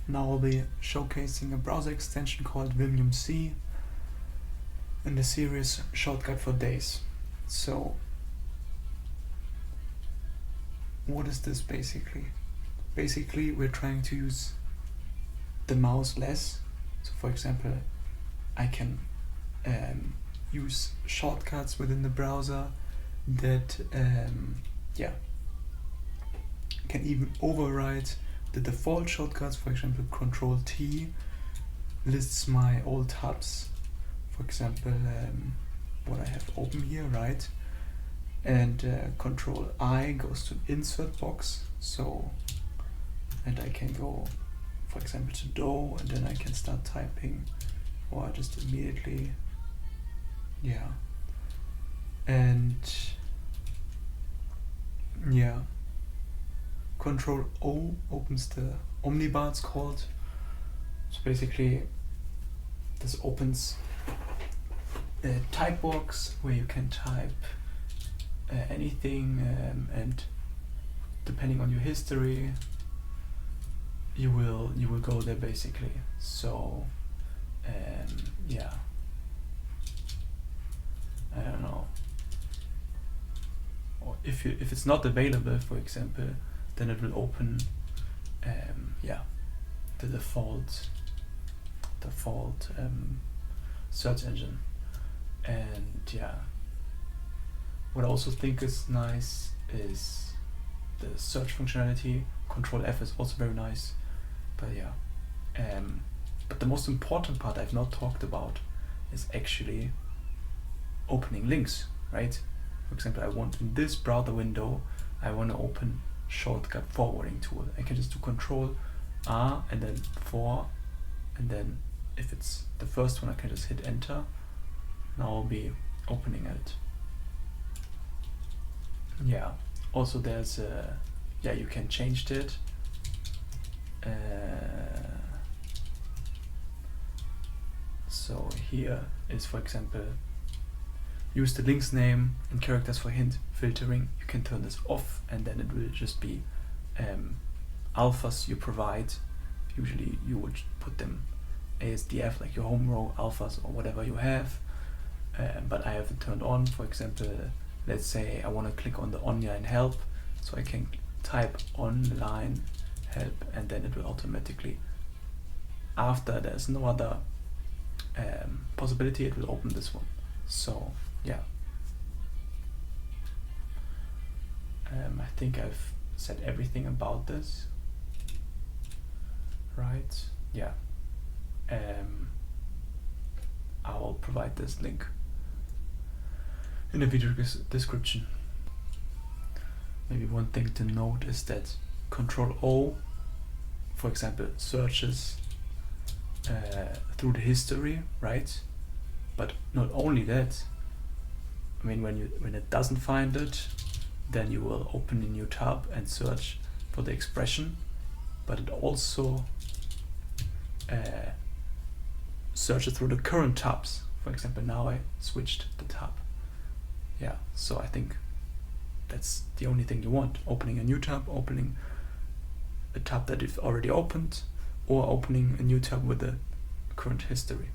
Now I'll be showcasing a browser extension called vimumc in the series Shortcut for Days. So what is this basically? Basically we're trying to use the mouse less. So for example, I can use shortcuts within the browser that can even override the default shortcuts. For example, Control T lists my old tabs, for example what I have open here, right? And Control I goes to insert box, and I can go, for example, to do, and then I can start typing, or just immediately, and Control O opens the omnibar, it's called. So basically this opens a type box where you can type anything, and depending on your history you will go there basically. So I don't know, or if it's not available, for example, then it will open the default search engine. And what I also think is nice is the search functionality. Control F is also very nice, but but the most important part I've not talked about is actually opening links, right? For example, I want, in this browser window, I want to open shortcut forwarding tool. I can just do Control R and then 4, and then if it's the first one I can just hit enter. Now I'll be opening it. Also there's you can change it. So here is, for example, use the link's name and characters for hint filtering. You can turn this off, and then it will just be alphas you provide. Usually you would put them ASDF, like your home row alphas or whatever you have, but I have it turned on. For example, let's say I want to click on the online help, so I can type online help, and then it will automatically, after there's no other possibility, it will open this one. So I think I've said everything about this, right? I will provide this link in the video description. Maybe one thing to note is that Control O, for example, searches through the history, right? But not only that, I mean, when it doesn't find it, then you will open a new tab and search for the expression, but it also searches through the current tabs. For example, now I switched the tab. So I think that's the only thing you want: opening a new tab, opening a tab that you've already opened, or opening a new tab with the current history.